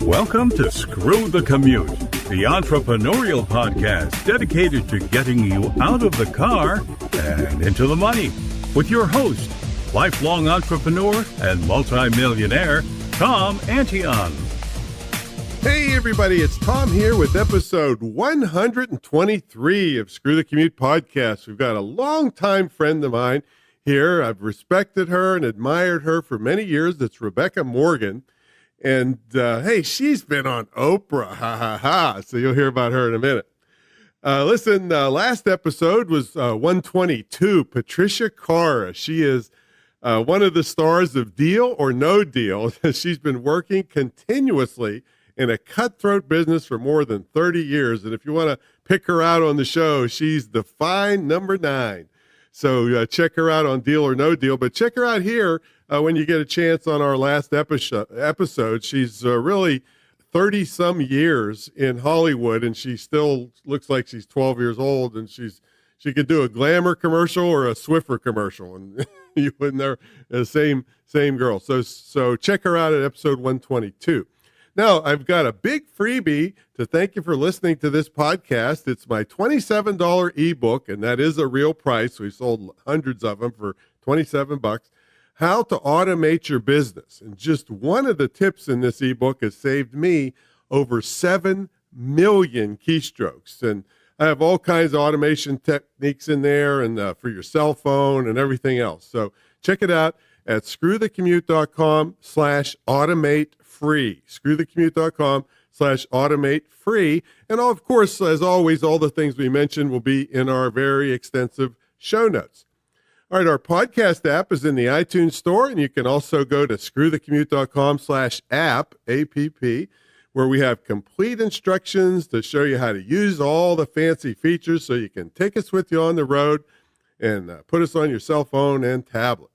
Welcome to Screw the Commute, the entrepreneurial podcast dedicated to getting you out of the car and into the money. With your host, lifelong entrepreneur and multimillionaire, Tom Antion. Hey everybody, it's Tom here with episode 123 of Screw the Commute podcast. We've got a longtime friend of mine here. I've respected her and admired her for many years. That's Rebecca Morgan. And hey, she's been on Oprah, ha ha ha. So you'll hear about her in a minute. Listen, last episode was 122, Patricia Cara. She is one of the stars of Deal or No Deal. She's been working continuously in a cutthroat business for more than 30 years. And if you want to pick her out on the show, she's the fine number 9. So check her out on Deal or No Deal, but check her out here when you get a chance on our last episode. She's really 30-some years in Hollywood, and she still looks like she's 12 years old, and she could do a Glamour commercial or a Swiffer commercial, and you wouldn't know, the same girl. So check her out at episode 122. Now, I've got a big freebie to thank you for listening to this podcast. It's my $27 ebook, and that is a real price. We sold hundreds of them for $27. How to automate your business. And just one of the tips in this ebook has saved me over 7 million keystrokes. And I have all kinds of automation techniques in there and for your cell phone and everything else. So check it out at screwthecommute.com/automate free. Screwthecommute.com/automate free. And of course, as always, all the things we mentioned will be in our very extensive show notes. All right, our podcast app is in the iTunes store, and you can also go to screwthecommute.com/app, APP, where we have complete instructions to show you how to use all the fancy features so you can take us with you on the road and put us on your cell phone and tablet.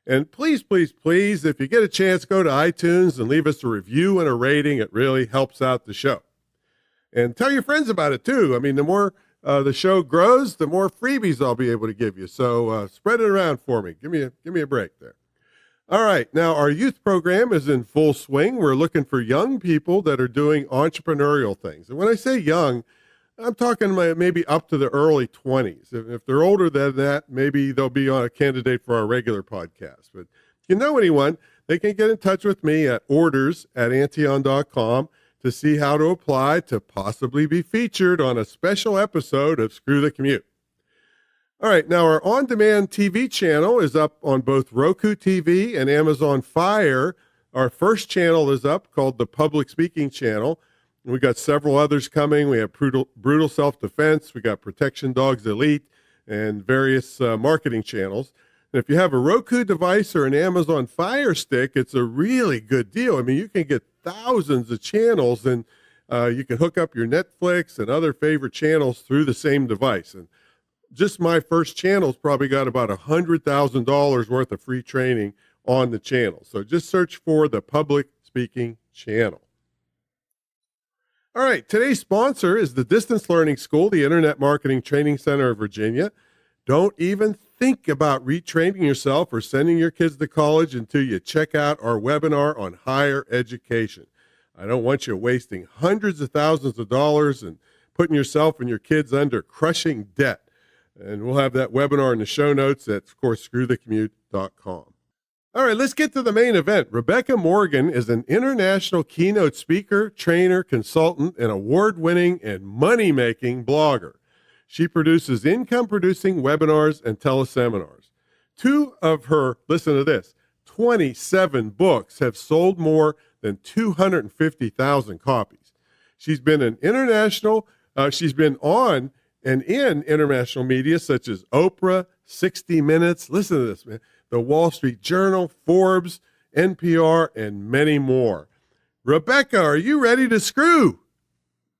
And please, please, please, if you get a chance, go to iTunes and leave us a review and a rating. It really helps out the show. And tell your friends about it, too. I mean, the more the show grows, the more freebies I'll be able to give you. So spread it around for me. Give me a break there. All right. Now, our youth program is in full swing. We're looking for young people that are doing entrepreneurial things. And when I say young, I'm talking maybe up to the early 20s. If they're older than that, maybe they'll be on a candidate for our regular podcast. But if you know anyone, they can get in touch with me at orders@antion.com to see how to apply to possibly be featured on a special episode of Screw the Commute. All right, now our on-demand TV channel is up on both Roku TV and Amazon Fire. Our first channel is up called the Public Speaking Channel. We got several others coming. We have Brutal Self-Defense. We got Protection Dogs Elite and various marketing channels. And if you have a Roku device or an Amazon Fire Stick, it's a really good deal. I mean, you can get thousands of channels, and you can hook up your Netflix and other favorite channels through the same device. And just my first channel's probably got about $100,000 worth of free training on the channel. So just search for the Public Speaking Channel. All right, today's sponsor is the Distance Learning School, the Internet Marketing Training Center of Virginia. Don't even think about retraining yourself or sending your kids to college until you check out our webinar on higher education. I don't want you wasting hundreds of thousands of dollars and putting yourself and your kids under crushing debt. And we'll have that webinar in the show notes at, of course, screwthecommute.com. All right, let's get to the main event. Rebecca Morgan is an international keynote speaker, trainer, consultant, and award-winning and money-making blogger. She produces income-producing webinars and teleseminars. 2 of her, listen to this, 27 books have sold more than 250,000 copies. She's been on and in international media such as Oprah, 60 Minutes, listen to this, man, the Wall Street Journal, Forbes, NPR, and many more. Rebecca, are you ready to screw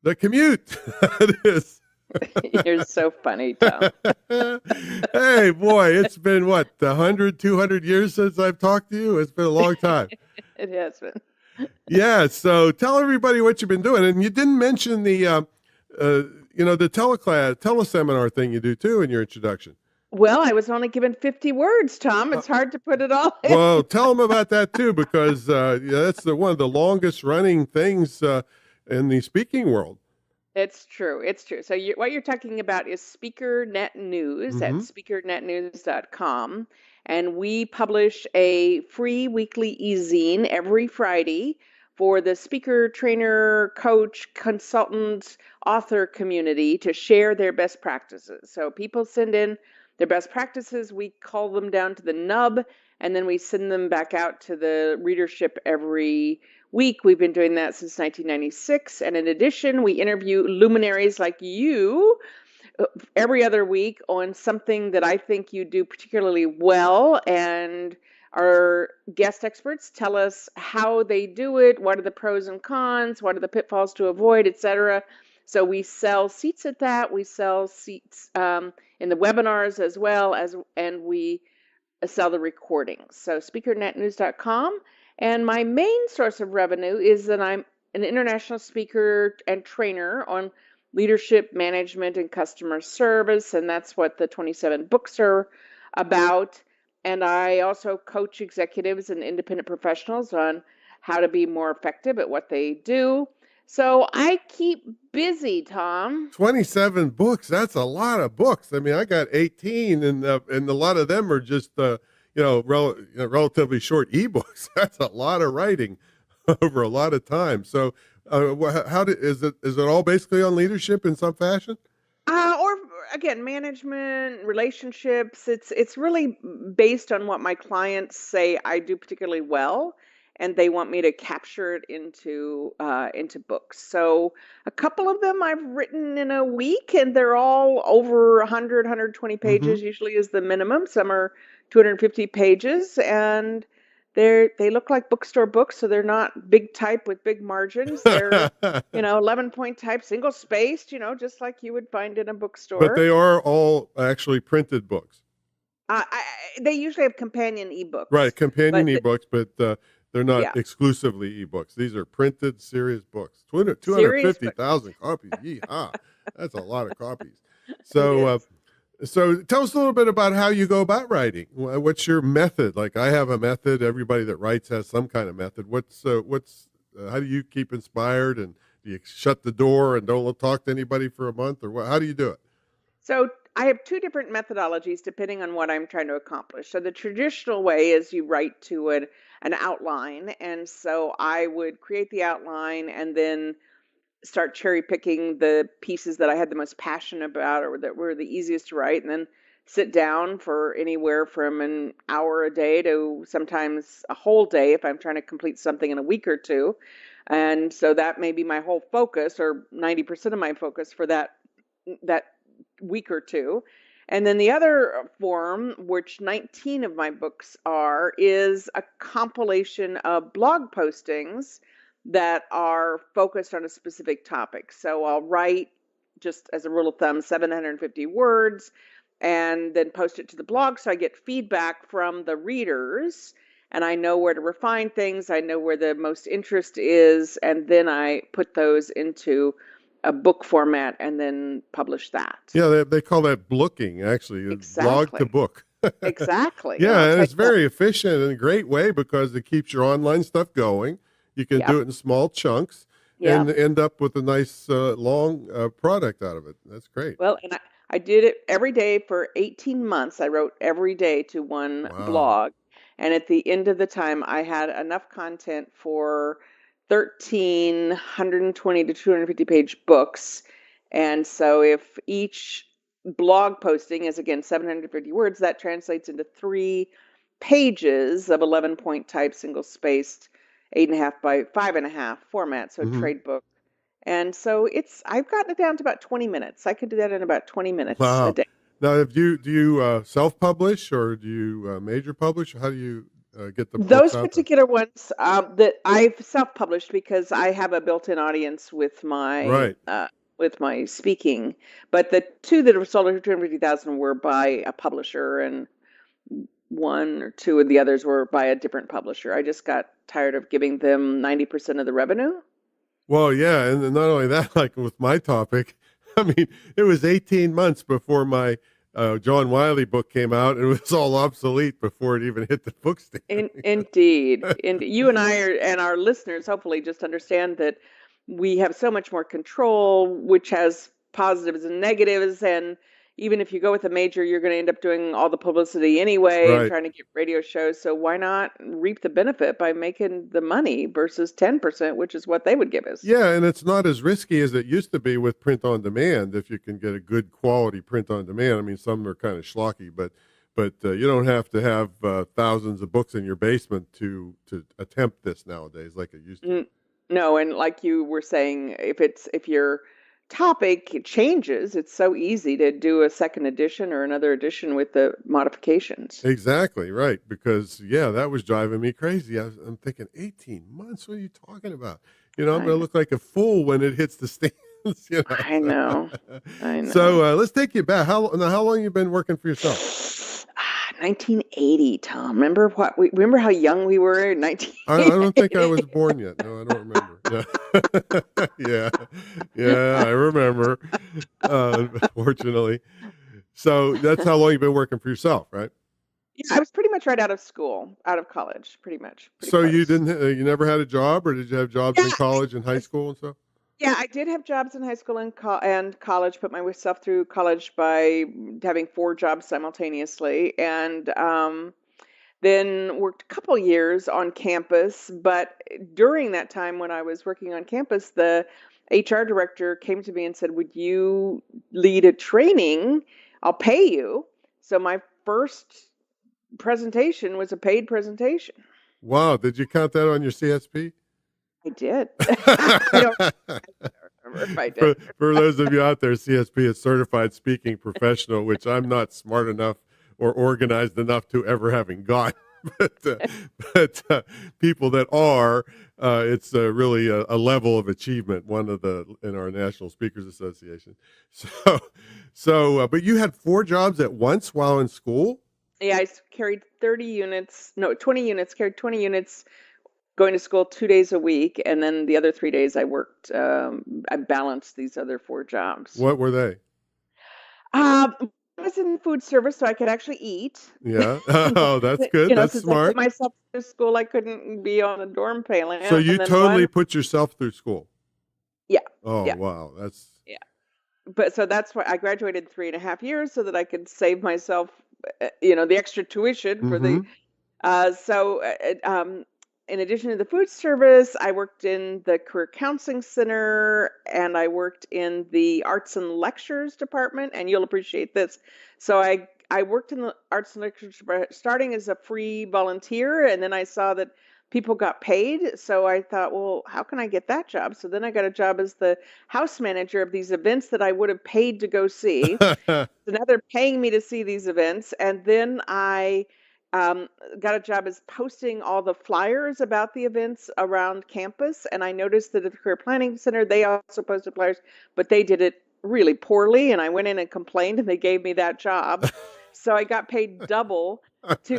the commute? It is. You're so funny, Tom. Hey, boy, it's been, 100, 200 years since I've talked to you? It's been a long time. It has been. Yeah, so tell everybody what you've been doing. And you didn't mention the teleseminar thing you do, too, in your introduction. Well, I was only given 50 words, Tom. It's hard to put it all in. Well, tell them about that too, because that's one of the longest running things in the speaking world. It's true. It's true. So what you're talking about is Speaker Net News at Mm-hmm. speakernetnews.com. And we publish a free weekly e-zine every Friday for the speaker, trainer, coach, consultant, author community to share their best practices. So people send in their best practices. We call them down to the nub, and then we send them back out to the readership every week. We've been doing that since 1996. And in addition, we interview luminaries like you every other week on something that I think you do particularly well. And our guest experts tell us how they do it, what are the pros and cons, what are the pitfalls to avoid, etc. So we sell seats at that. We sell seats in the webinars as well as, and we sell the recordings. So speakernetnews.com. And my main source of revenue is that I'm an international speaker and trainer on leadership, management, and customer service. And that's what the 27 books are about. And I also coach executives and independent professionals on how to be more effective at what they do. So I keep busy, Tom. 27 books. That's a lot of books. I mean, I got 18 and a lot of them are just, relatively short ebooks. That's a lot of writing over a lot of time. So is it all basically on leadership in some fashion? Or again, management, relationships. It's really based on what my clients say I do particularly well, and they want me to capture it into books. So a couple of them I've written in a week, and they're all over 100, 120 pages. Mm-hmm. Usually is the minimum. Some are 250 pages, and they look like bookstore books, so they're not big type with big margins. They're 11-point type, single spaced, just like you would find in a bookstore. But they are all actually printed books. They usually have companion ebooks. Right, companion ebooks, but they're not exclusively ebooks. These are printed, serious books. 250,000 copies. Yeehaw. That's a lot of copies. So tell us a little bit about how you go about writing. What's your method? Like, I have a method. Everybody that writes has some kind of method. How do you keep inspired? And do you shut the door and don't talk to anybody for a month, or how do you do it? So I have two different methodologies depending on what I'm trying to accomplish. So the traditional way is you write to an outline. And so I would create the outline and then start cherry picking the pieces that I had the most passion about or that were the easiest to write, and then sit down for anywhere from an hour a day to sometimes a whole day if I'm trying to complete something in a week or two. And so that may be my whole focus, or 90% of my focus for that week or two. And then the other form, which 19 of my books are, is a compilation of blog postings that are focused on a specific topic. So I'll write, just as a rule of thumb, 750 words and then post it to the blog. So I get feedback from the readers and I know where to refine things. I know where the most interest is. And then I put those into a book format and then publish that. Yeah, they call that blooking, actually. Exactly. Blog to book. Exactly. Yeah, and it's very efficient and a great way because it keeps your online stuff going. You can do it in small chunks and end up with a nice long product out of it. That's great. Well, and I did it every day for 18 months. I wrote every day to one blog. And at the end of the time, I had enough content for 1,320 to 250 page books. And so if each blog posting is, again, 750 words, that translates into 3 pages of 11-point type, single spaced, 8.5 by 5.5 format, so trade book. And so I've gotten it down to about 20 minutes. I could do that in about 20 minutes a day. Now, do you self-publish or do you major publish? How do you get the books Those out particular ones that I've self-published because I have a built-in audience with my with my speaking. But the 2 that were sold for 250,000 were by a publisher, and 1 or 2 of the others were by a different publisher. I just got tired of giving them 90% of the revenue. Well, yeah, and not only that, like with my topic, I mean, it was 18 months before my John Wiley book came out, and it was all obsolete before it even hit the bookstand. Indeed. And you and I and our listeners hopefully just understand that we have so much more control, which has positives and negatives. And even if you go with a major, you're going to end up doing all the publicity anyway and Right. trying to get radio shows. So why not reap the benefit by making the money versus 10%, which is what they would give us? Yeah, and it's not as risky as it used to be with print on demand. If you can get a good quality print on demand, I mean, some are kind of schlocky, but you don't have to have thousands of books in your basement to attempt this nowadays like it used to. No, and like you were saying, if your topic changes, it's so easy to do a second edition or another edition with the modifications. Exactly, right. Because, yeah, that was driving me crazy. I'm thinking, 18 months? What are you talking about? I'm going to look like a fool when it hits the stands. I know. So let's take you back. How long have you been working for yourself? 1980, Tom. Remember how young we were in 1980? I don't think I was born yet. No, I don't remember. No. Yeah, I remember. Unfortunately. So that's how long you've been working for yourself, right? Yeah, I was pretty much right out of college, pretty much. So you never had a job, or did you have jobs in college and high school and stuff? Yeah, I did have jobs in high school and college, put myself through college by having 4 jobs simultaneously, and then worked a couple years on campus. But during that time when I was working on campus, the HR director came to me and said, "Would you lead a training? I'll pay you." So my first presentation was a paid presentation. Wow. Did you count that on your CSP? I did. I don't remember if I did. For those of you out there, CSP is Certified Speaking Professional, which I'm not smart enough or organized enough to ever having got. But people that are, it's really a level of achievement, in our National Speakers Association. But you had 4 jobs at once while in school? Yeah, I carried 20 units, carried 20 units going to school 2 days a week. And then the other 3 days I worked, I balanced these other 4 jobs. What were they? I was in food service, so I could actually eat. Yeah. Oh, that's good. That's since smart. I put myself through school, I couldn't be on a dorm payment. So you totally put yourself through school? Yeah. Oh, yeah. Wow. Yeah. But so that's why I graduated in 3.5 years so that I could save myself, the extra tuition for the, in addition to the food service, I worked in the career counseling center, and I worked in the arts and lectures department, and you'll appreciate this. So I worked in the arts and lectures department, starting as a free volunteer, and then I saw that people got paid. So I thought, well, how can I get that job? So then I got a job as the house manager of these events that I would have paid to go see. So now they're paying me to see these events. And then I got a job as posting all the flyers about the events around campus. And I noticed that at the Career Planning Center, they also posted flyers, but they did it really poorly. And I went in and complained, and they gave me that job. So I got paid double.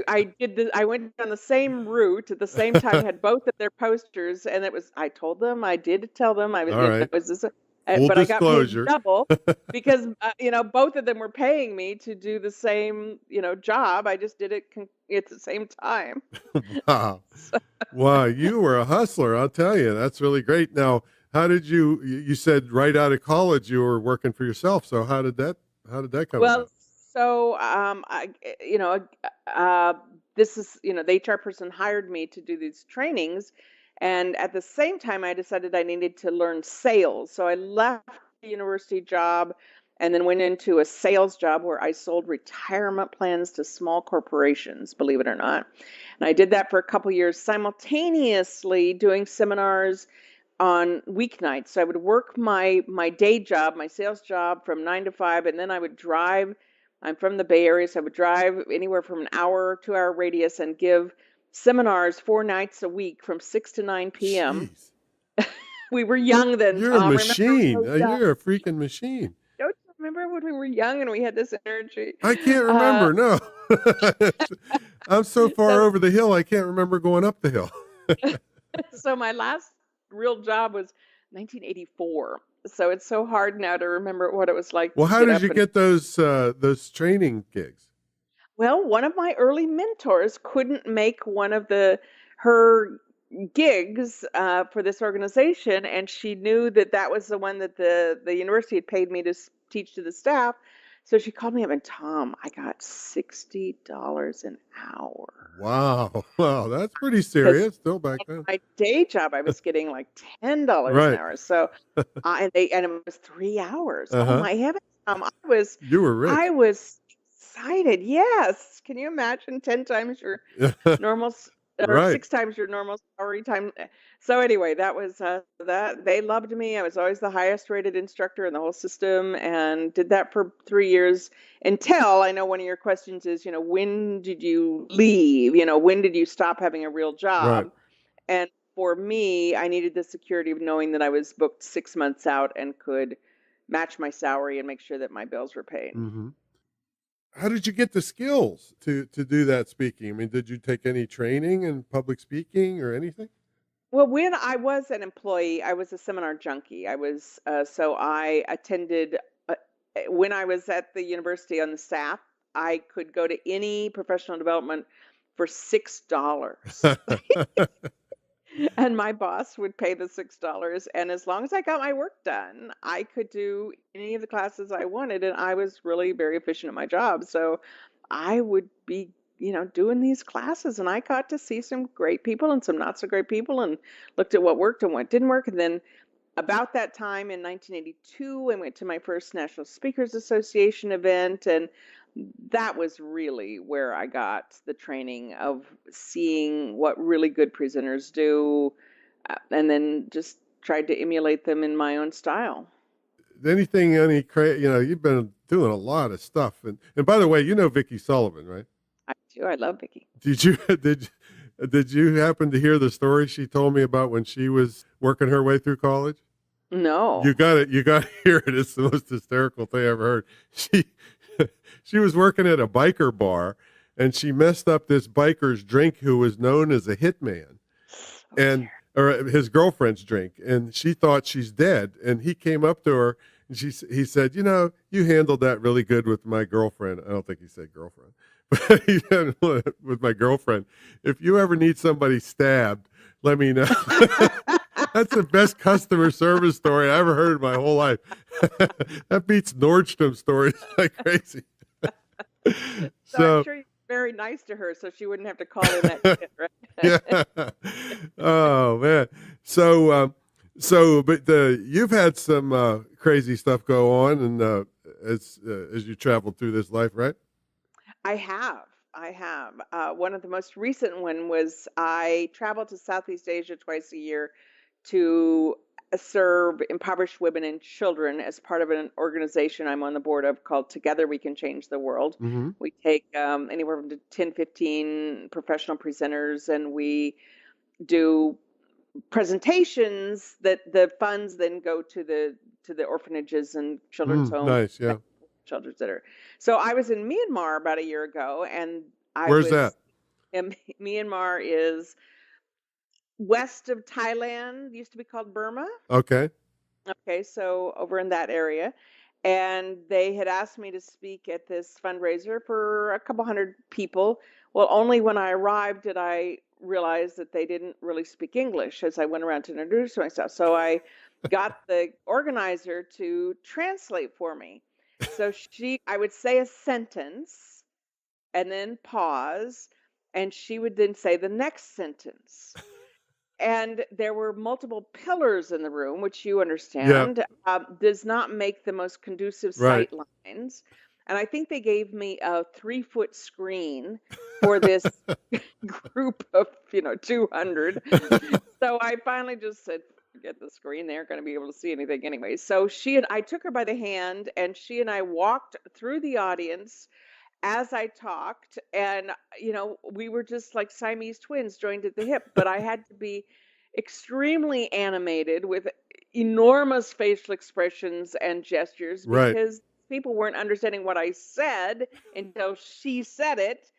I went down the same route at the same time, had both of their posters, and I told them, I did tell them, All right. Full but disclosure. I got paid double because, both of them were paying me to do the same, job. I just did it at the same time. Wow. Wow. You were a hustler. I'll tell you, that's really great. Now, how did you said right out of college, you were working for yourself. So how did that come about? So, this is, the HR person hired me to do these trainings. And at the same time, I decided I needed to learn sales. So I left the university job and then went into a sales job where I sold retirement plans to small corporations, believe it or not. And I did that for a couple years, simultaneously doing seminars on weeknights. So I would work my day job, my sales job, from 9 to 5, and then I would drive. I'm from the Bay Area, so I would drive anywhere from an hour, 2-hour radius, and give seminars 4 nights a week from 6 to 9 p.m. We were young then. You're Tom. a machine. You're a freaking machine. Don't you remember when we were young and we had this energy? I can't remember. No. I'm so far over the hill, I can't remember going up the hill. So my last real job was 1984. So it's so hard now to remember what it was like Well, to how get did up you and get those training gigs? well, one of my early mentors couldn't make one of her gigs for this organization, and she knew that that was the one that the university had paid me to teach to the staff. So she called me up and Tom, I got $60 an hour Wow. Wow, that's pretty because serious still back then. my day job I was getting like $10 an Right. hour. So and it was 3 hours. Oh Uh-huh. my heavens, I was You were I rich. was excited. Yes. Can you imagine 10 times your normal or Right. 6 times your normal salary time? So anyway, that was that they loved me. I was always the highest rated instructor in the whole system and did that for 3 years until I know one of your questions is, when did you leave? When did you stop having a real Right. job? And for me, I needed the security of knowing that I was booked 6 months out and could match my salary and make sure that my bills were paid. Hmm. How did you get the skills to do that speaking? I mean, did you take any training in public speaking or anything? Well, when I was an employee, I was a seminar junkie. So I attended, when I was at the university on the staff, I could go to any professional development for $6. And my boss would pay the $6. And as long as I got my work done, I could do any of the classes I wanted. And I was really very efficient at my job. So I would be, doing these classes and I got to see some great people and some not so great people and looked at what worked and what didn't work. And then about that time in 1982, I went to my first National Speakers Association event, and that was really where I got the training of seeing what really good presenters do, and then just tried to emulate them in my own style. Anything, you've been doing a lot of stuff. And by the way, you know Vicky Sullivan, right? I do. I love Vicki. Did you did you happen to hear the story she told me about when she was working her way through college? No. You got to hear it. It's the most hysterical thing I ever heard. She was working at a biker bar and she messed up this biker's drink who was known as a hitman. And or his girlfriend's drink, and she thought she's dead. And he came up to her and he said, you handled that really good with my girlfriend. I don't think he said girlfriend, but he said with my girlfriend. If you ever need somebody stabbed, let me know. That's the best customer service story I ever heard in my whole life. That beats Nordstrom stories like crazy. So I'm sure you're very nice to her, so she wouldn't have to call in that shit, right? Yeah. Oh man. But you've had some crazy stuff go on, and as you traveled through this life, right? I have. One of the most recent one was I traveled to Southeast Asia twice a year to serve impoverished women and children as part of an organization I'm on the board of called Together We Can Change the World. Mm-hmm. We take anywhere from 10, 15 professional presenters, and we do presentations that the funds then go to the orphanages and children's homes. Nice, yeah. Children's center. So I was in Myanmar about a year ago, and Where's that? Myanmar is west of Thailand, used to be called Burma. Okay. Okay, so over in that area. And they had asked me to speak at this fundraiser for a couple hundred people. Well, only when I arrived did I realize that they didn't really speak English as I went around to introduce myself. So I got the organizer to translate for me. So I would say a sentence and then pause, and she would then say the next sentence. And there were multiple pillars in the room, which you understand, does not make the most conducive sight lines. And I think they gave me a 3-foot screen for this group of, 200. So I finally just said, forget the screen. They aren't going to be able to see anything anyway. So I took her by the hand, and she and I walked through the audience as I talked, and we were just like Siamese twins joined at the hip, but I had to be extremely animated with enormous facial expressions and gestures because people weren't understanding what I said until she said it.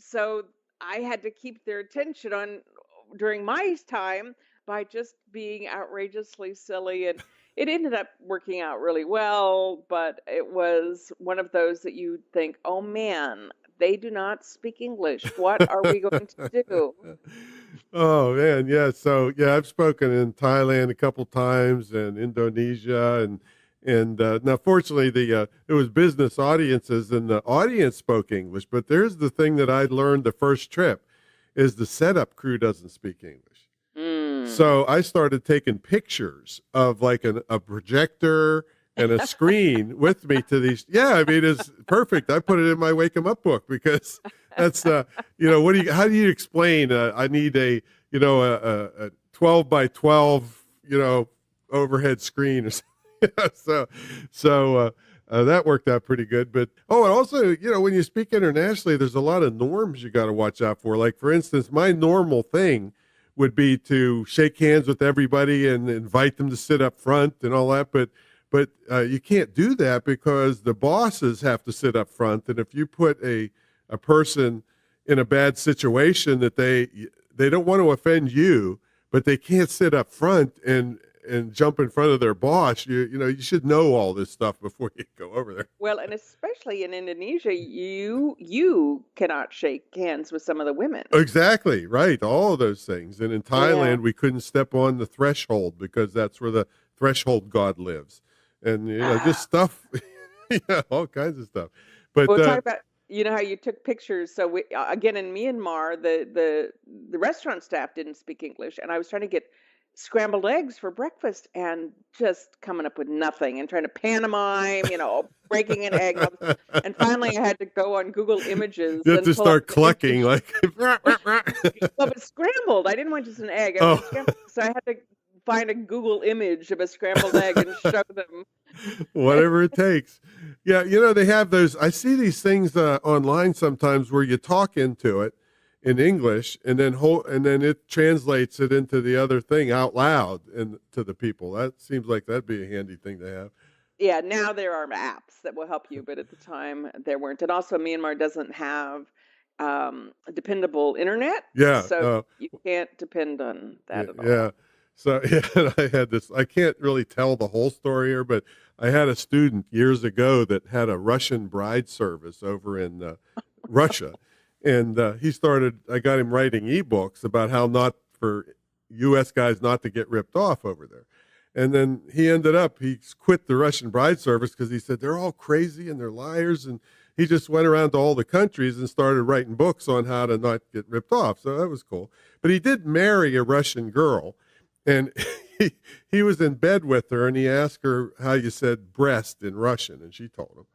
So I had to keep their attention on during my time by just being outrageously silly. And It ended up working out really well, but it was one of those that you think, oh man, they do not speak English. What are we going to do? Oh man, yeah. So yeah, I've spoken in Thailand a couple times and Indonesia and now fortunately it was business audiences and the audience spoke English. But there's the thing that I learned the first trip is the setup crew doesn't speak English. Mm. So I started taking pictures of like a projector and a screen with me to these. Yeah, I mean, it's perfect. I put it in my Wake 'em Up book because that's, how do you explain? I need a 12 by 12, overhead screen or something. So that worked out pretty good. But, and also, when you speak internationally, there's a lot of norms you got to watch out for. Like, for instance, my normal thing would be to shake hands with everybody and invite them to sit up front and all that. But you can't do that because the bosses have to sit up front. And if you put a person in a bad situation that they don't want to offend you, but they can't sit up front and jump in front of their boss, you should know all this stuff before you go over there. Well, and especially in Indonesia, you cannot shake hands with some of the women. Exactly, right. All of those things. And in Thailand, Yeah. we couldn't step on the threshold because that's where the threshold god lives. And, just stuff, all kinds of stuff. But We'll talk about how you took pictures. So again in Myanmar, the restaurant staff didn't speak English, and I was trying to get scrambled eggs for breakfast and just coming up with nothing and trying to pantomime, breaking an egg. And finally I had to go on Google Images. you have to start clucking like. Well, it's scrambled. I didn't want just an egg. So I had to find a Google image of a scrambled egg and show them. Whatever it takes. Yeah, they have those. I see these things online sometimes where you talk into it in English and then it translates it into the other thing out loud and to the people. That seems like that'd be a handy thing to have. Yeah, now there are apps that will help you, but at the time there weren't. And also Myanmar doesn't have dependable internet. Yeah. So you can't depend on that at all. Yeah. So I had this, I can't really tell the whole story here, but I had a student years ago that had a Russian bride service over in Russia. And I got him writing ebooks about how not for U.S. guys not to get ripped off over there. And then he quit the Russian bride service because he said, they're all crazy and they're liars. And he just went around to all the countries and started writing books on how to not get ripped off. So that was cool. But he did marry a Russian girl. And he was in bed with her and he asked her how you said breast in Russian. And she told him.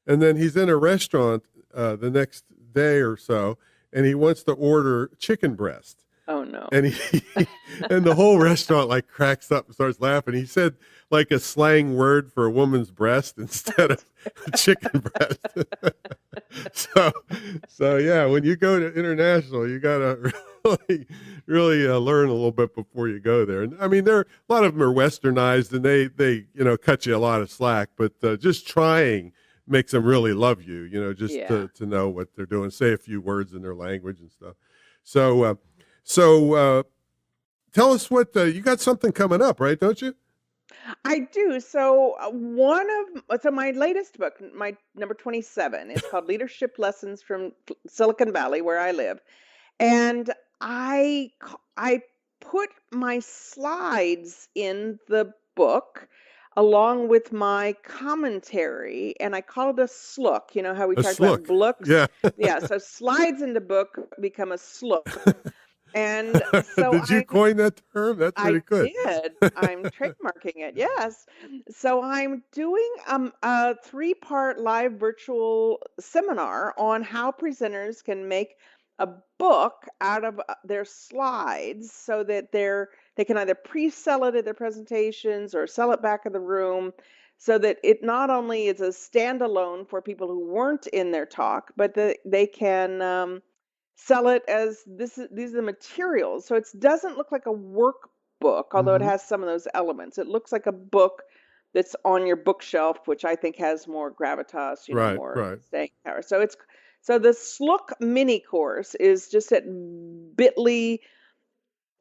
And then he's in a restaurant the next day or so, and he wants to order chicken breast. Oh no. And and the whole restaurant like cracks up and starts laughing. He said like a slang word for a woman's breast instead of chicken breast. so yeah, when you go to international, you gotta really learn a little bit before you go there. And I mean, a lot of them are westernized and they cut you a lot of slack, but just trying makes them really love you, to know what they're doing, say a few words in their language and stuff. So tell us what, you got something coming up, right? Don't you? I do. So my latest book, my number 27, is called Leadership Lessons from Silicon Valley, where I live. And I put my slides in the book along with my commentary, and I call it a slook. You know how we talk about books? Yeah. Yeah. So slides in the book become a slook. And so did you coin that term? That's pretty good. I did. I'm trademarking it. Yes. So I'm doing a 3-part live virtual seminar on how presenters can make a book out of their slides so that they can either pre-sell it at their presentations or sell it back in the room, so that it not only is a standalone for people who weren't in their talk, but they can sell it as these are the materials. So it doesn't look like a workbook, although it has some of those elements. It looks like a book that's on your bookshelf, which I think has more gravitas, more staying power. So the Slook mini course is just at bit.ly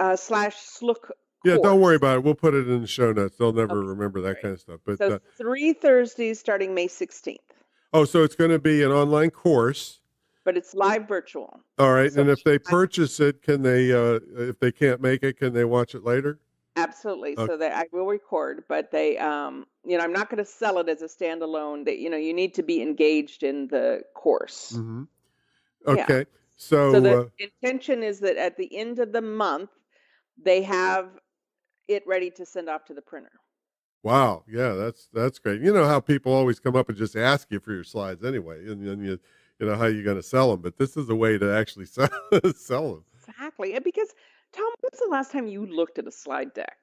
/Slook Yeah, don't worry course. about it. We'll put it in the show notes. They'll never Okay, remember that great. kind of stuff. But So 3 Thursdays starting May 16th, oh, so it's going to be an online course. but it's live virtual. All right. So And if they purchase it, can they, if they can't make it, can they watch it later? absolutely. Okay. So that I will record, but they, I'm not going to sell it as a standalone. That you need to be engaged in the course. Mm-hmm. Yeah. Okay. So the So, intention is that at the end of the month, they have it ready to send off to the printer. wow. Yeah, that's great. You know how people always come up and just ask you for your slides anyway, and then you know how you're going to sell them, but this is a way to actually sell them. Exactly. And because Tom, when's the last time you looked at a slide deck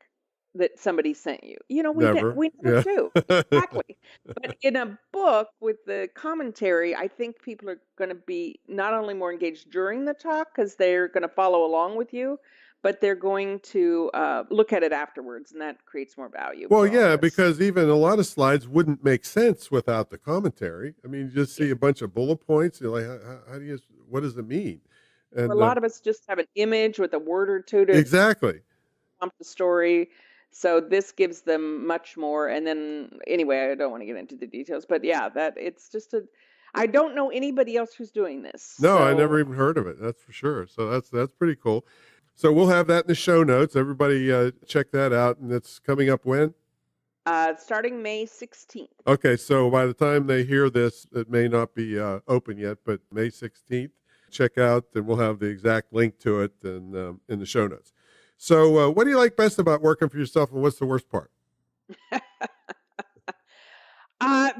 that somebody sent you? Never. We never Yeah. do. Exactly. But in a book with the commentary, I think people are going to be not only more engaged during the talk because they're going to follow along with you, but they're going to look at it afterwards, and that creates more value Well, for all yeah, of us. because even a lot of slides wouldn't make sense without the commentary. I mean, you just see a bunch of bullet points. You're like, how do you, what does it mean? A And lot of us just have an image with a word or two to exactly. prompt the story. So this gives them much more. And then anyway, I don't want to get into the details, but yeah, that it's just I don't know anybody else who's doing this. No, I So never even heard of it. That's for sure. So that's pretty cool. So we'll have that in the show notes. Everybody check that out. And it's coming up when? starting May 16th. Okay, so by the time they hear this, it may not be open yet, but May 16th, check out, and we'll have the exact link to it in the show notes. So what do you like best about working for yourself, and what's the worst part?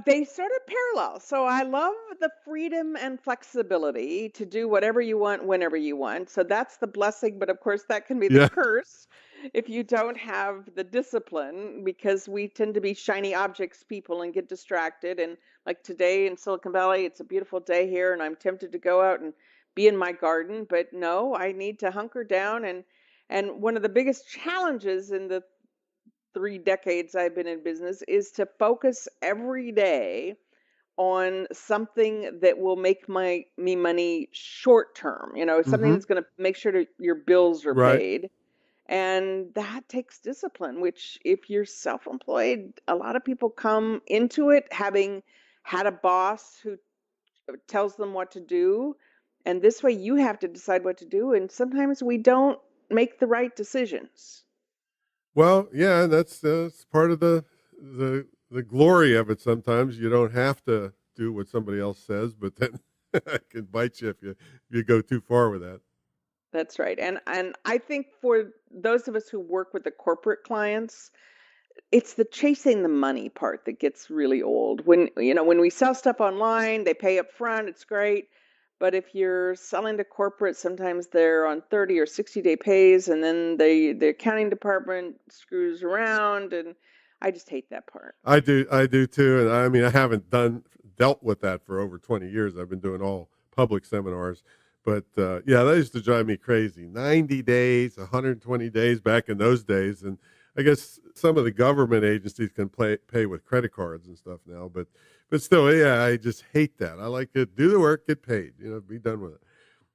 They sort of parallel. So I love the freedom and flexibility to do whatever you want, whenever you want. So that's the blessing, but of course that can be the Yeah. curse if you don't have the discipline, because we tend to be shiny objects people and get distracted. And like today in Silicon Valley, it's a beautiful day here, and I'm tempted to go out and be in my garden, but no, I need to hunker down. And one of the biggest challenges in the 3 decades I've been in business is to focus every day on something that will make me money short term, something Mm-hmm. that's going to make sure that your bills are Right. paid. And that takes discipline, which if you're self-employed, a lot of people come into it having had a boss who tells them what to do. And this way you have to decide what to do. And sometimes we don't make the right decisions. Well, yeah, that's part of the glory of it. Sometimes you don't have to do what somebody else says, but then it can bite you if you go too far with that. That's right. And I think for those of us who work with the corporate clients, it's the chasing the money part that gets really old. When we sell stuff online, they pay up front, it's great. But if you're selling to corporate, sometimes they're on 30 or 60-day pays, and then the accounting department screws around, and I just hate that part. I do too. And I mean, I haven't dealt with that for over 20 years. I've been doing all public seminars. But yeah, that used to drive me crazy. 90 days, 120 days back in those days. And I guess some of the government agencies can pay with credit cards and stuff now. But still, yeah, I just hate that. I like to do the work, get paid, be done with it.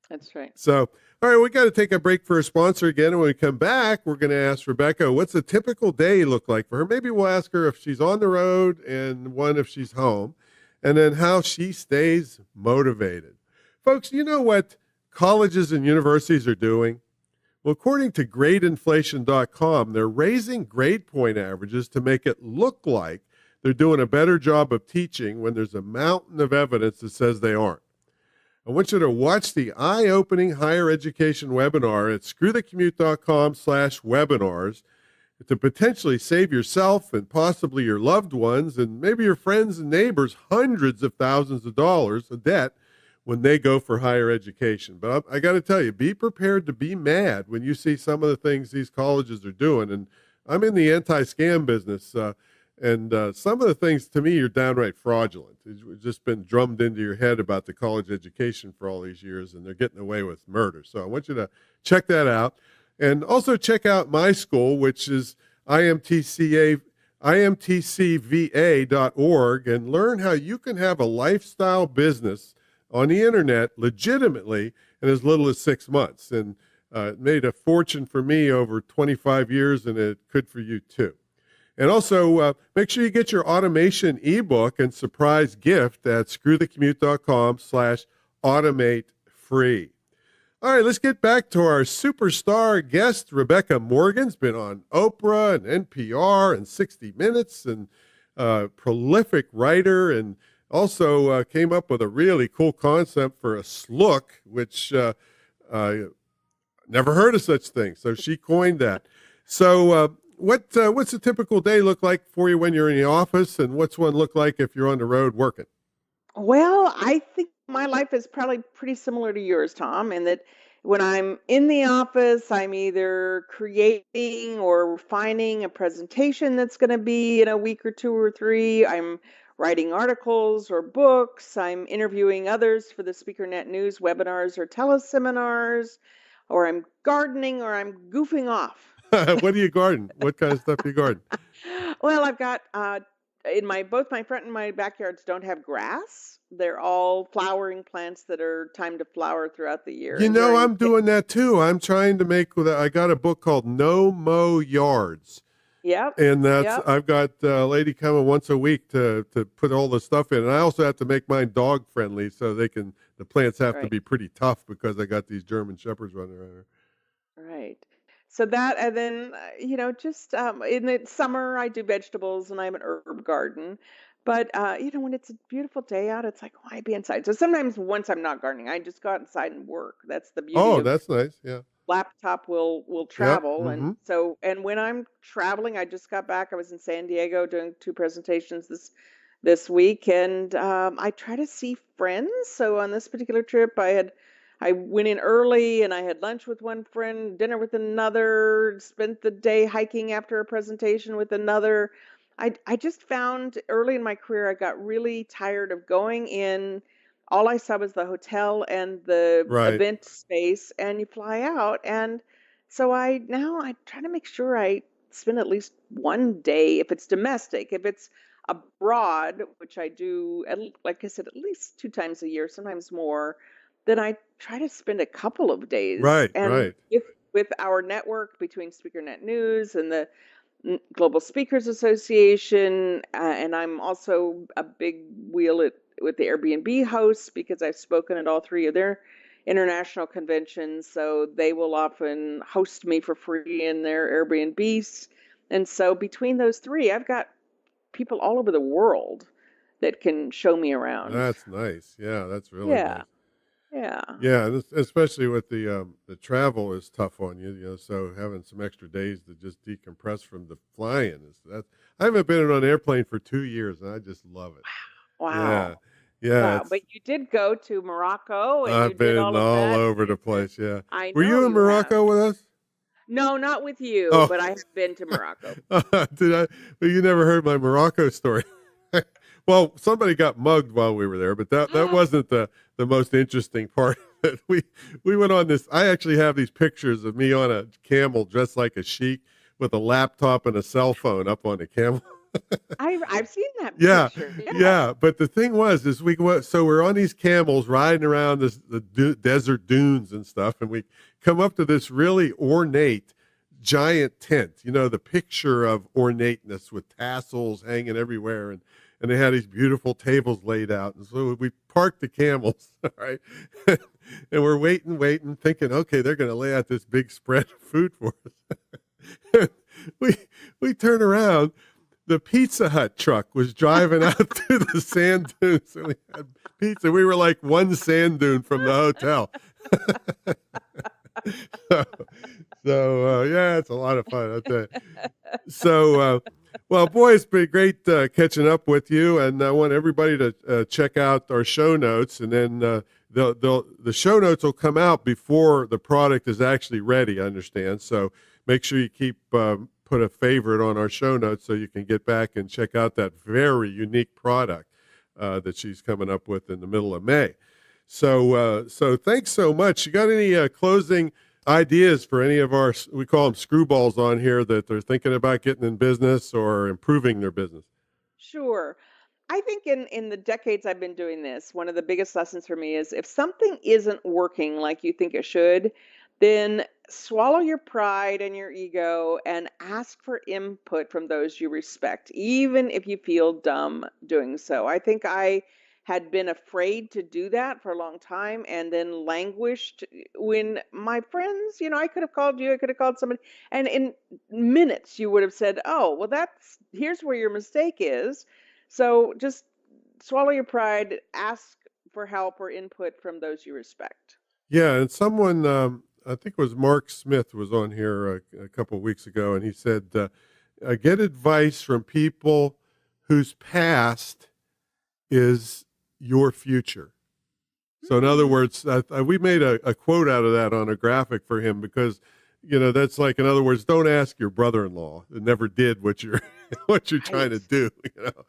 That's right. So, all right, we got to take a break for a sponsor again. And when we come back, we're going to ask Rebecca, what's a typical day look like for her? Maybe we'll ask her if she's on the road and one if she's home, and then how she stays motivated. Folks, you know what colleges and universities are doing? Well, according to gradeinflation.com, they're raising grade point averages to make it look like they're doing a better job of teaching when there's a mountain of evidence that says they aren't. I want you to watch the eye-opening higher education webinar at screwthecommute.com/webinars to potentially save yourself and possibly your loved ones and maybe your friends and neighbors hundreds of thousands of dollars of debt when they go for higher education. But I got to tell you, be prepared to be mad when you see some of the things these colleges are doing. And I'm in the anti-scam business, and some of the things to me are downright fraudulent. It's just been drummed into your head about the college education for all these years, and they're getting away with murder. So I want you to check that out. And also check out my school, which is imtcva.org, and learn how you can have a lifestyle business on the internet legitimately in as little as 6 months. And It made a fortune for me over 25 years, and it could for you too. And also, make sure you get your automation ebook and surprise gift at screwthecommute.com/automate free. All right, let's get back to our superstar guest. Rebecca Morgan's been on Oprah and NPR and 60 Minutes, and prolific writer, and also came up with a really cool concept for a slook, which never heard of such thing. So she coined that. So what's a typical day look like for you when you're in the office, and what's one look like if you're on the road working? Well, I think my life is probably pretty similar to yours, Tom, in that when I'm in the office, I'm either creating or refining a presentation that's going to be in a week or two or three. I'm writing articles or books. I'm interviewing others for the SpeakerNet News webinars or teleseminars, or I'm gardening or I'm goofing off. What do you garden? What kind of stuff do you garden? Well, I've got both my front and my backyards don't have grass. They're all flowering plants that are timed to flower throughout the year. You know, I'm doing that too. I'm trying to make, I got a book called No Mow Yards. Yep. And that's, Yep. I've got a lady coming once a week to put all the stuff in. And I also have to make mine dog friendly so the plants have to Right. be pretty tough because I got these German Shepherds running around here. Right. So that, and then, just in the summer, I do vegetables and I have an herb garden. But, when it's a beautiful day out, it's like, why be inside? So sometimes once I'm not gardening, I just go out inside and work. That's the beauty Oh, of that's nice. Yeah. laptop will Yep. travel. Mm-hmm. And when I'm traveling, I just got back. I was in San Diego doing 2 presentations this week, and I try to see friends. So on this particular trip, I went in early and I had lunch with one friend, dinner with another, spent the day hiking after a presentation with another. I just found early in my career, I got really tired of going in. All I saw was the hotel and the Right. event space, and you fly out. And so I try to make sure I spend at least one day, if it's domestic. If it's abroad, which I do, like I said, at least 2 times a year, sometimes more, then I try to spend a couple of days. Right. And Right. with our network between SpeakerNet News and the Global Speakers Association, and I'm also a big wheel with the Airbnb hosts because I've spoken at all 3 of their international conventions. So they will often host me for free in their Airbnbs. And so between those 3, I've got people all over the world that can show me around. That's nice. Yeah, that's really Yeah. nice. Yeah. Yeah, and especially with the travel is tough on you, so having some extra days to just decompress from the flying I haven't been on an airplane for 2 years, and I just love it. Wow. Yeah, Wow. But you did go to Morocco and you I've did been all of all that. over the place. Yeah, I were know you in you have. Morocco with us? No, not with you, Oh, but I have been to Morocco. did I? Well, you never heard my Morocco story. Well, somebody got mugged while we were there, but that wasn't the most interesting part. We went on this. I actually have these pictures of me on a camel dressed like a sheik with a laptop and a cell phone up on the camel. I've seen that Yeah, picture. yeah. But the thing was, so we're on these camels riding around the desert dunes and stuff, and we come up to this really ornate giant tent. You know, the picture of ornateness with tassels hanging everywhere, and they had these beautiful tables laid out. And so we parked the camels, all right, and we're waiting, thinking, okay, they're going to lay out this big spread of food for us. we turn around. The Pizza Hut truck was driving out through the sand dunes, and we had pizza. We were like one sand dune from the hotel. Yeah, it's a lot of fun, I'll tell you. So, well, boy, it's been great catching up with you, and I want everybody to check out our show notes, and then the show notes will come out before the product is actually ready, I understand. So make sure you put a favorite on our show notes so you can get back and check out that very unique product that she's coming up with in the middle of May. So thanks so much. You got any closing ideas for any of our, we call them screwballs on here, that they're thinking about getting in business or improving their business? Sure. I think in the decades I've been doing this, one of the biggest lessons for me is if something isn't working like you think it should, then swallow your pride and your ego and ask for input from those you respect, even if you feel dumb doing so. I think I had been afraid to do that for a long time and then languished when my friends, I could have called you, I could have called somebody, and in minutes you would have said, oh, well, here's where your mistake is. So just swallow your pride, ask for help or input from those you respect. Yeah, and someone, I think it was Mark Smith, was on here a couple of weeks ago, and he said, get advice from people whose past is your future. So in other words, we made a quote out of that on a graphic for him because, that's like, in other words, don't ask your brother-in-law that never did what you're trying to do.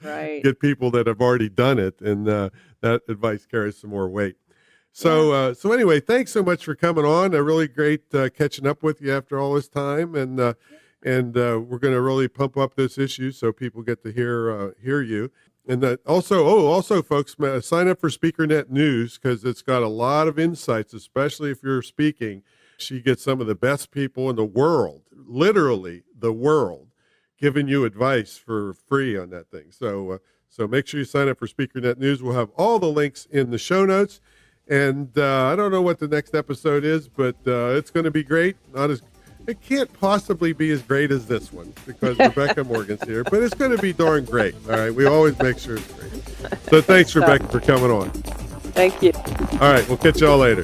Right. Get people that have already done it, and that advice carries some more weight. So, so anyway, thanks so much for coming on. Really great catching up with you after all this time, and we're going to really pump up this issue so people get to hear you. And that also, folks, sign up for SpeakerNet News because it's got a lot of insights, especially if you're speaking. She gets some of the best people in the world, literally the world, giving you advice for free on that thing. So make sure you sign up for SpeakerNet News. We'll have all the links in the show notes. And I don't know what the next episode is, but it's going to be great. It can't possibly be as great as this one because Rebecca Morgan's here, but it's going to be darn great. All right. We always make sure it's great. So thanks, Rebecca, for coming on. Thank you. All right. We'll catch y'all later.